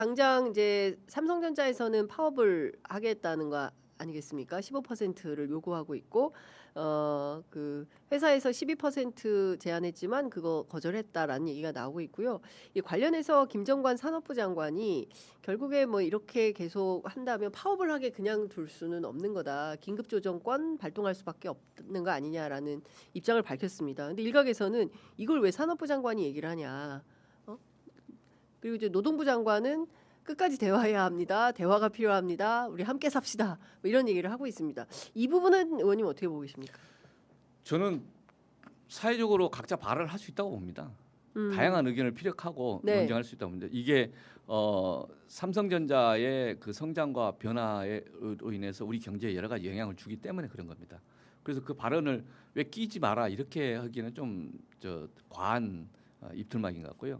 당장 이제 삼성전자에서는 파업을 하겠다는 거 아니겠습니까? 15%를 요구하고 있고 그 회사에서 12% 제안했지만 그거 거절했다라는 얘기가 나오고 있고요. 이 관련해서 김정관 산업부 장관이 결국에 뭐 이렇게 계속 한다면 파업을 하게 그냥 둘 수는 없는 거다. 긴급조정권 발동할 수밖에 없는 거 아니냐라는 입장을 밝혔습니다. 근데 일각에서는 이걸 왜 산업부 장관이 얘기를 하냐? 어? 그리고 이제 노동부 장관은 끝까지 대화해야 합니다. 대화가 필요합니다. 우리 함께 삽시다. 뭐 이런 얘기를 하고 있습니다. 이 부분은 의원님 어떻게 보고 계십니까? 저는 사회적으로 각자 발언을 할 수 있다고 봅니다. 다양한 의견을 피력하고 네. 논쟁할 수 있다고 봅니다. 이게 삼성전자의 그 성장과 변화로 인해서 우리 경제에 여러 가지 영향을 주기 때문에 그런 겁니다. 그래서 그 발언을 왜 끼지 마라 이렇게 하기는 좀 과한 입틀막인 것 같고요.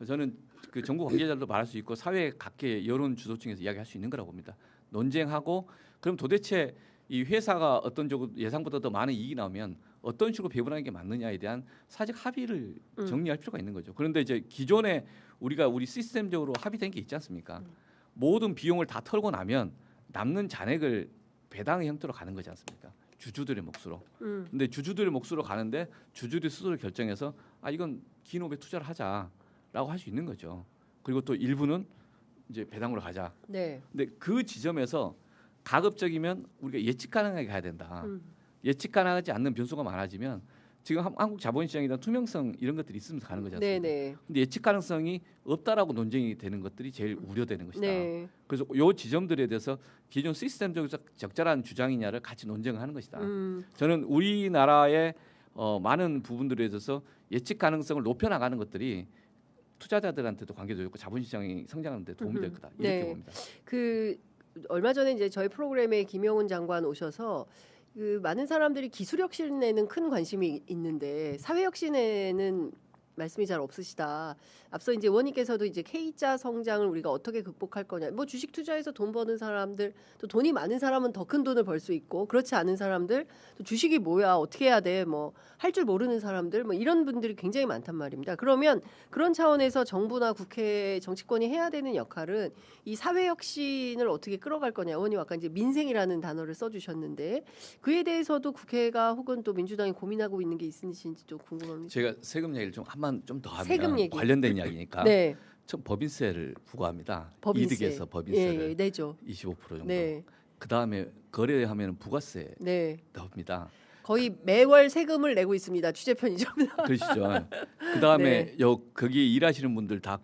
저는 그 정부 관계자들도 말할 수 있고 사회 각계 여론 주도층에서 이야기할 수 있는 거라고 봅니다. 논쟁하고 그럼 도대체 이 회사가 어떤 쪽으로 예상보다 더 많은 이익이 나오면 어떤 식으로 배분하는 게 맞느냐에 대한 사회적 합의를 정리할 필요가 있는 거죠. 그런데 이제 기존에 우리 시스템적으로 합의된 게 있지 않습니까? 모든 비용을 다 털고 나면 남는 잔액을 배당의 형태로 가는 거지 않습니까? 주주들의 몫으로. 근데 주주들의 몫으로 가는데 주주들이 스스로 결정해서 이건 기업에 투자를 하자라고 할 수 있는 거죠. 그리고 또 일부는 이제 배당으로 가자. 네. 근데 그 지점에서 가급적이면 우리가 예측 가능하게 가야 된다. 예측 가능하지 않는 변수가 많아지면 지금 한국 자본시장이나 투명성 이런 것들이 있으면서 가는 거지 않습니까? 네네. 근데 예측 가능성이 없다라고 논쟁이 되는 것들이 제일 우려되는 것이다. 네. 그래서 요 지점들에 대해서 기존 시스템적으로 적절한 주장이냐를 같이 논쟁을 하는 것이다. 저는 우리나라의 많은 부분들에 대해서 예측 가능성을 높여나가는 것들이 투자자들한테도 관계도 있고 자본시장이 성장하는 데 도움이 될 거다. 이렇게 네. 봅니다. 그 얼마 전에 이제 저희 프로그램에 김영훈 장관 오셔서 그 많은 사람들이 기술 혁신에는 큰 관심이 있는데 사회 혁신에는 말씀이 잘 없으시다. 앞서 이제 의원님께서도 이제 K자 성장을 우리가 어떻게 극복할 거냐. 뭐 주식 투자해서 돈 버는 사람들, 또 돈이 많은 사람은 더 큰 돈을 벌 수 있고 그렇지 않은 사람들, 또 주식이 뭐야, 어떻게 해야 돼, 뭐 할 줄 모르는 사람들, 뭐 이런 분들이 굉장히 많단 말입니다. 그러면 그런 차원에서 정부나 국회, 정치권이 해야 되는 역할은 이 사회 혁신을 어떻게 끌어갈 거냐. 의원님 아까 이제 민생이라는 단어를 써주셨는데 그에 대해서도 국회가 혹은 또 민주당이 고민하고 있는 게 있으신지 좀 궁금합니다. 제가 세금 얘기를 좀 더 하면 세금 얘기. 관련된 이야기니까 네. 첫 법인세를 부과합니다. 법인세. 이득에서 법인세를 예, 내죠. 25% 정도. 네. 그 다음에 거래하면 부가세 네. 나옵니다. 거의 매월 세금을 내고 있습니다. 취재 편의점은. 그러시죠. 그 다음에 거기 일하시는 분들 다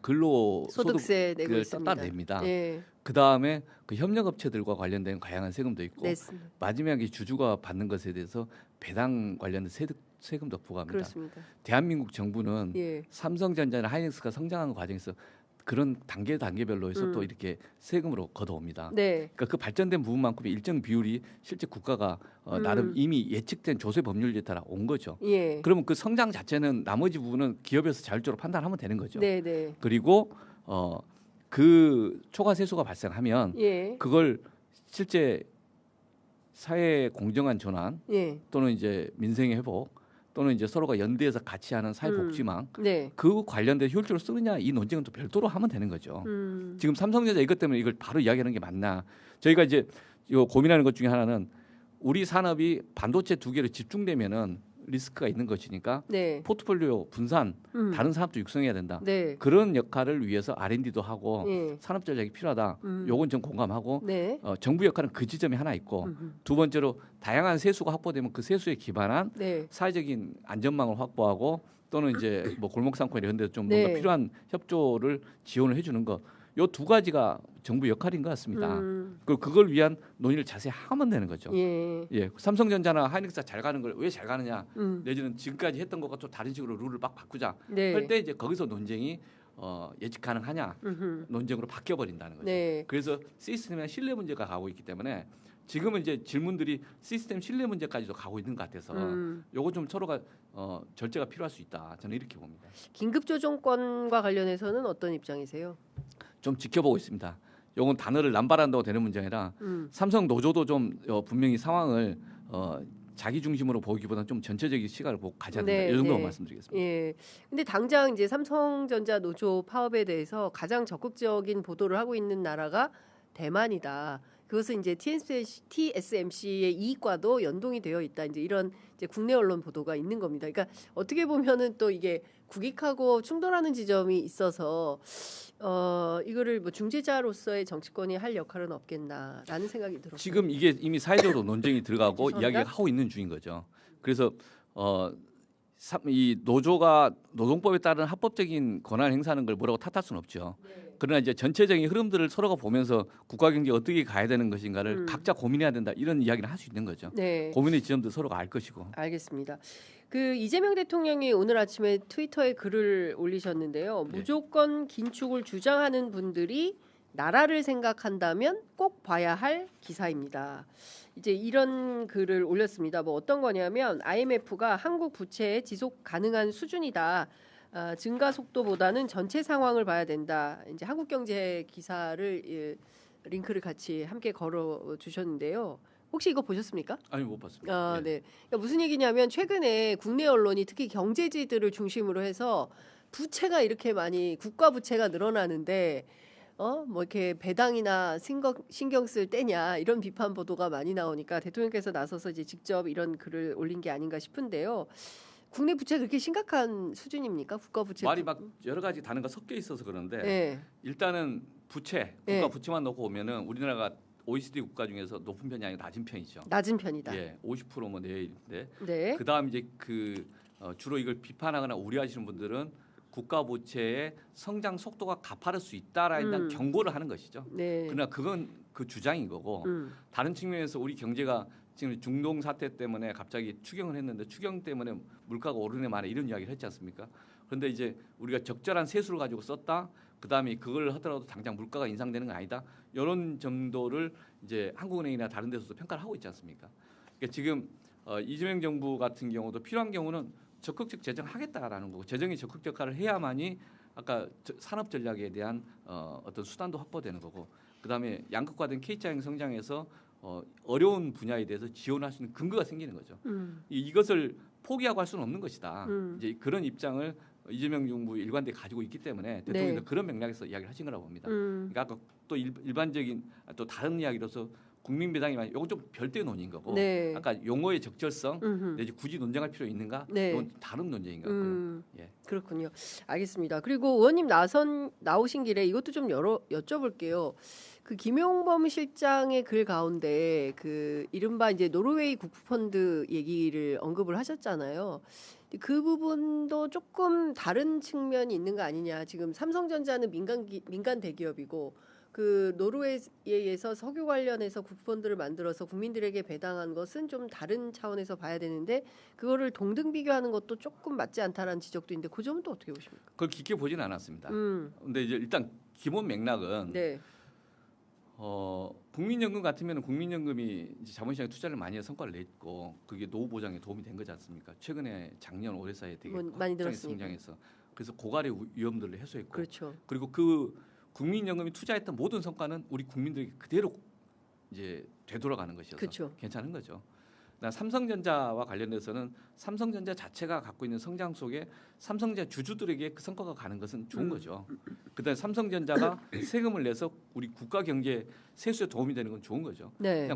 소득세 내고 있습니다. 따 냅니다. 예. 그 다음에 그 협력업체들과 관련된 다양한 세금도 있고 냈습니다. 마지막에 주주가 받는 것에 대해서 배당 관련된 세금도 부과합니다. 그렇습니다. 대한민국 정부는 예. 삼성전자나 하이닉스가 성장하는 과정에서 그런 단계별로 해서 또 이렇게 세금으로 걷어옵니다. 네. 그러니까 그 발전된 부분만큼의 일정 비율이 실제 국가가 나름 이미 예측된 조세 법률에 따라 온 거죠. 예. 그러면 그 성장 자체는 나머지 부분은 기업에서 자율적으로 판단하면 되는 거죠. 네, 네. 그리고 그 초과 세수가 발생하면 예. 그걸 실제 사회 공정한 전환 예. 또는 이제 민생의 회복 또는 이제 서로가 연대해서 같이 하는 사회복지망 네. 그 관련된 효율적으로 쓰느냐 이 논쟁은 또 별도로 하면 되는 거죠. 지금 삼성전자 이것 때문에 이걸 바로 이야기하는 게 맞나? 저희가 이제 이거 고민하는 것 중에 하나는 우리 산업이 반도체 두 개로 집중되면은 리스크가 있는 것이니까 네. 포트폴리오 분산, 다른 산업도 육성해야 된다. 네. 그런 역할을 위해서 R&D도 하고 예. 산업 전략이 필요하다. 요건 전 공감하고 네. 정부 역할은 그 지점이 하나 있고 두 번째로 다양한 세수가 확보되면 그 세수에 기반한 네. 사회적인 안전망을 확보하고 또는 이제 뭐 골목 상권 이런 데도 좀 네. 뭔가 필요한 협조를 지원을 해주는 거. 요 두 가지가 정부 역할인 것 같습니다. 그리고 그걸 위한 논의를 자세히 하면 되는 거죠. 예. 예, 삼성전자나 하이닉스가 잘 가는 걸 왜 잘 가느냐 내지는 지금까지 했던 것과 또 다른 식으로 룰을 막 바꾸자 네. 할 때 이제 거기서 논쟁이 예측 가능하냐 논쟁으로 바뀌어 버린다는 거죠. 네. 그래서 시스템의 신뢰 문제가 가고 있기 때문에 지금은 이제 질문들이 시스템 신뢰 문제까지도 가고 있는 것 같아서 요거 좀 서로가 절제가 필요할 수 있다. 저는 이렇게 봅니다. 긴급 조정권과 관련해서는 어떤 입장이세요? 좀 지켜보고 있습니다. 요건 단어를 남발한다고 되는 문제 아니라 삼성 노조도 좀 분명히 상황을 자기 중심으로 보기보다는 좀 전체적인 시각을 보고 가져야 된다. 네, 이 정도 네. 말씀드리겠습니다. 예. 근데 당장 이제 삼성전자 노조 파업에 대해서 가장 적극적인 보도를 하고 있는 나라가 대만이다. 그것은 이제 TSMC의 이익과도 연동이 되어 있다. 이제 이런 이제 국내 언론 보도가 있는 겁니다. 그러니까 어떻게 보면은 또 이게 국익하고 충돌하는 지점이 있어서 이거를 뭐 중재자로서의 정치권이 할 역할은 없겠나라는 생각이 들었어요. 지금 이게 이미 사회적으로 논쟁이 들어가고 죄송합니다. 이야기를 하고 있는 중인 거죠. 그래서 이 노조가 노동법에 따른 합법적인 권한 행사하는 걸 뭐라고 탓할 수는 없죠. 그러나 이제 전체적인 흐름들을 서로가 보면서 국가 경제 어떻게 가야 되는 것인가를 각자 고민해야 된다 이런 이야기를 할 수 있는 거죠. 네. 고민의 지점도 서로가 알 것이고. 알겠습니다. 그 이재명 대통령이 오늘 아침에 트위터에 글을 올리셨는데요. 네. 무조건 긴축을 주장하는 분들이 나라를 생각한다면 꼭 봐야 할 기사입니다. 이제 이런 글을 올렸습니다. 뭐 어떤 거냐면 IMF가 한국 부채의 지속 가능한 수준이다. 증가 속도보다는 전체 상황을 봐야 된다. 이제 한국경제 기사를 링크를 같이 함께 걸어 주셨는데요. 혹시 이거 보셨습니까? 아니 못 봤습니다. 예. 네. 그러니까 무슨 얘기냐면 최근에 국내 언론이 특히 경제지들을 중심으로 해서 부채가 이렇게 많이 국가 부채가 늘어나는데 뭐 이렇게 배당이나 신경 쓸 때냐 이런 비판 보도가 많이 나오니까 대통령께서 나서서 이제 직접 이런 글을 올린 게 아닌가 싶은데요. 국내 부채 그렇게 심각한 수준입니까? 국가 부채 말이 막 여러 가지 단어가 섞여 있어서 그런데 네. 일단은 부채, 국가 네. 부채만 놓고 보면은 우리나라가 OECD 국가 중에서 높은 편이 아니고 낮은 편이죠. 낮은 편이다. 예, 50%뭐 내외인데 네. 그다음 이제 주로 이걸 비판하거나 우려하시는 분들은 국가 부채의 성장 속도가 가파를 수 있다라는 경고를 하는 것이죠. 네. 그러나 그건 그 주장인 거고 다른 측면에서 우리 경제가 지금 중동 사태 때문에 갑자기 추경을 했는데 추경 때문에 물가가 오르네 마네 이런 이야기를 했지 않습니까? 그런데 이제 우리가 적절한 세수를 가지고 썼다. 그다음에 그걸 하더라도 당장 물가가 인상되는 건 아니다. 이런 정도를 이제 한국은행이나 다른 데서도 평가를 하고 있지 않습니까? 그러니까 지금 이재명 정부 같은 경우도 필요한 경우는 적극적 재정하겠다라는 거고 재정이 적극적 역할을 해야만이 아까 산업 전략에 대한 어떤 수단도 확보되는 거고 그다음에 양극화된 K자형 성장에서 어려운 분야에 대해서 지원할 수 있는 근거가 생기는 거죠. 이것을 포기하고 할 수는 없는 것이다. 이제 그런 입장을 이재명 정부 일관되게 가지고 있기 때문에 대통령도 네. 그런 맥락에서 이야기를 하신 거라고 봅니다. 그러니까 아까 또 일반적인 또 다른 이야기로서 국민 배당이면 이건 좀 별도의 논의인 거고 네. 아까 용어의 적절성 내지 굳이 논쟁할 필요 있는가 네. 이건 다른 논쟁인 것 같고요. 예. 그렇군요. 알겠습니다. 그리고 의원님 나오신 길에 이것도 좀 여쭤볼게요. 그 김용범 실장의 글 가운데 그 이른바 이제 노르웨이 국부펀드 얘기를 언급을 하셨잖아요. 그 부분도 조금 다른 측면이 있는 거 아니냐. 지금 삼성전자는 민간 대기업이고 그 노르웨이에서 석유 관련해서 국부펀드를 만들어서 국민들에게 배당한 것은 좀 다른 차원에서 봐야 되는데 그거를 동등 비교하는 것도 조금 맞지 않다라는 지적도 있는데 그 점은 또 어떻게 보십니까? 그걸 깊게 보지는 않았습니다. 근데 이제 일단 기본 맥락은 네. 국민연금 같으면 국민연금이 이제 자본시장에 투자를 많이 해서 성과를 냈고 그게 노후 보장에 도움이 된 거지 않습니까? 최근에 작년 올해 사이에 되게 많이 확장해서 들었으니까. 성장해서 그래서 고갈의 위험들을 해소했고 그렇죠. 그리고 그 국민연금이 투자했던 모든 성과는 우리 국민들에게 그대로 이제 되돌아가는 것이어서 그렇죠. 괜찮은 거죠. 삼성전자와 관련돼서는 삼성전자 자체가 갖고 있는 성장 속에 삼성전자 주주들에게 그 성과가 가는 것은 좋은 거죠. 그다음에 삼성전자가 세금을 내서 우리 국가 경제 세수에 도움이 되는 건 좋은 거죠. 네.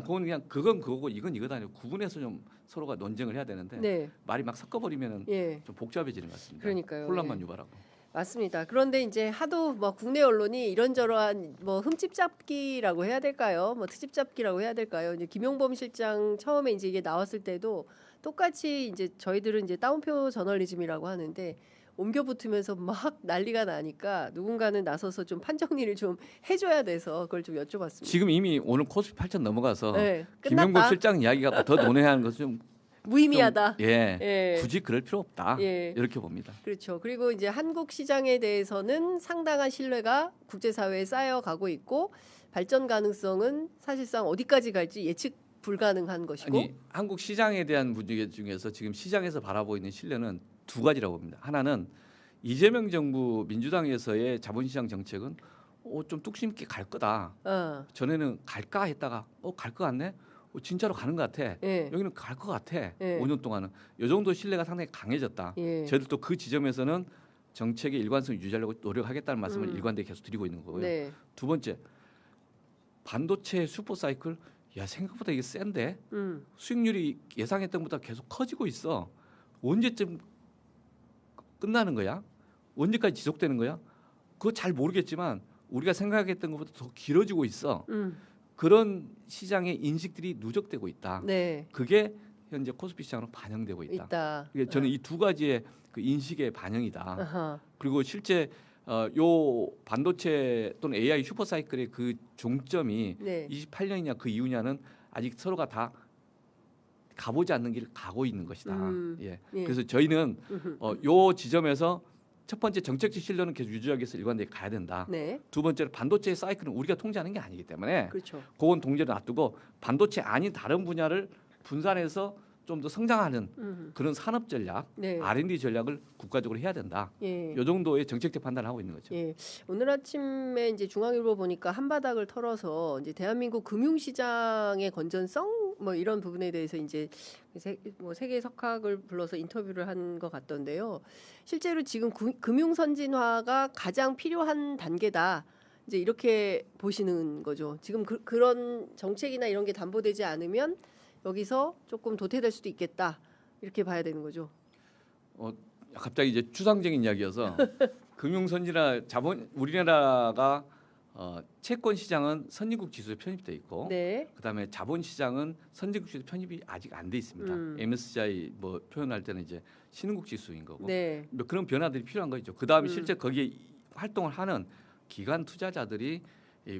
그건 그거고 이건 이거다 아니고 구분해서 좀 서로가 논쟁을 해야 되는데 네. 말이 막 섞어버리면은 예. 좀 복잡해지는 것 같습니다. 그러니까요. 혼란만 예. 유발하고. 맞습니다. 그런데 이제 하도 뭐 국내 언론이 이런저러한 뭐 흠집 잡기라고 해야 될까요? 뭐 트집 잡기라고 해야 될까요? 이제 김용범 실장 처음에 이제 이게 나왔을 때도 똑같이 이제 저희들은 이제 따옴표 저널리즘이라고 하는데 옮겨 붙으면서 막 난리가 나니까 누군가는 나서서 좀 판정리를 좀 해줘야 돼서 그걸 좀 여쭤봤습니다. 지금 이미 오늘 코스피 8천 넘어가서 네, 김용범 끝났다. 실장 이야기가 더 논의하는 것은 좀 무의미하다. 예, 굳이 그럴 필요 없다. 예. 이렇게 봅니다. 그렇죠. 그리고 이제 한국 시장에 대해서는 상당한 신뢰가 국제사회에 쌓여가고 있고 발전 가능성은 사실상 어디까지 갈지 예측 불가능한 것이고. 아니 한국 시장에 대한 문제 중에서 지금 시장에서 바라보고 있는 신뢰는 두 가지라고 봅니다. 하나는 이재명 정부 민주당에서의 자본시장 정책은 좀 뚝심 있게 갈 거다. 전에는 갈까 했다가 갈 것 같네. 진짜로 가는 것 같아. 예. 여기는 갈 것 같아. 예. 5년 동안은 이 정도 신뢰가 상당히 강해졌다. 예. 저희들도 그 지점에서는 정책의 일관성을 유지하려고 노력하겠다는 말씀을 일관되게 계속 드리고 있는 거고요. 네. 두 번째, 반도체 슈퍼 사이클, 야 생각보다 이게 센데 수익률이 예상했던 것보다 계속 커지고 있어. 언제쯤 끝나는 거야? 언제까지 지속되는 거야? 그거 잘 모르겠지만 우리가 생각했던 것보다 더 길어지고 있어. 그런 시장의 인식들이 누적되고 있다. 네. 그게 현재 코스피 시장으로 반영되고 있다. 있다. 그게 저는 이 두 가지의 그 인식의 반영이다. 아하. 그리고 실제 요 반도체 또는 AI 슈퍼 사이클의 그 종점이 네. 28년이냐 그 이후냐는 아직 서로가 다 가보지 않는 길을 가고 있는 것이다. 예. 예. 그래서 저희는 요 지점에서 첫 번째 정책적 신뢰는 계속 유지하기 위해서 일관되게 가야 된다. 네. 두 번째로 반도체 사이클은 우리가 통제하는 게 아니기 때문에 그렇죠. 그건 동제로 놔두고 반도체 아닌 다른 분야를 분산해서 좀 더 성장하는 그런 산업 전략, 네. R&D 전략을 국가적으로 해야 된다. 예. 이 정도의 정책적 판단을 하고 있는 거죠. 예. 오늘 아침에 이제 중앙일보 보니까 한바닥을 털어서 이제 대한민국 금융시장의 건전성 뭐 이런 부분에 대해서 이제 세계 석학을 불러서 인터뷰를 한 것 같던데요. 실제로 지금 금융 선진화가 가장 필요한 단계다. 이제 이렇게 보시는 거죠. 지금 그런 정책이나 이런 게 담보되지 않으면 여기서 조금 도태될 수도 있겠다. 이렇게 봐야 되는 거죠. 갑자기 이제 추상적인 이야기여서 금융선진화 자본 우리나라가 채권 시장은 선진국 지수에 편입돼 있고 네. 그다음에 자본 시장은 선진국 지수 편입이 아직 안 돼 있습니다. MSCI 뭐 표현할 때는 이제 신흥국 지수인 거고 네. 뭐 그런 변화들이 필요한 거죠. 그다음에 실제 거기에 활동을 하는 기관 투자자들이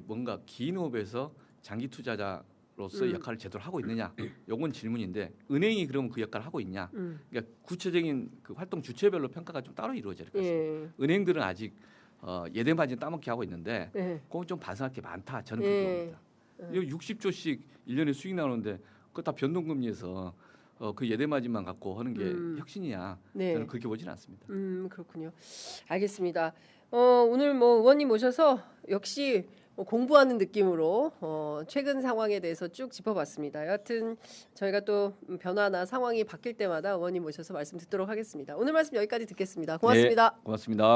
뭔가 긴 호흡에서 장기 투자자로서 역할을 제대로 하고 있느냐? 요건 질문인데 은행이 그러면 그 역할을 하고 있냐? 그러니까 구체적인 그 활동 주체별로 평가가 좀 따로 이루어질 것 같습니다. 예. 은행들은 아직 예대 마진 따먹기 하고 있는데 예. 그건 좀 반성할 게 많다. 저는 그렇게 봅니다. 이거 60조씩 1년에 수익 나오는데 그거 다 변동금리에서 그 예대 마진만 갖고 하는 게 혁신이냐? 네. 저는 그렇게 보지는 않습니다. 그렇군요. 알겠습니다. 오늘 뭐 의원님 모셔서 역시 공부하는 느낌으로 최근 상황에 대해서 쭉 짚어봤습니다. 여하튼 저희가 또 변화나 상황이 바뀔 때마다 의원님 모셔서 말씀 듣도록 하겠습니다. 오늘 말씀 여기까지 듣겠습니다. 고맙습니다. 네, 고맙습니다.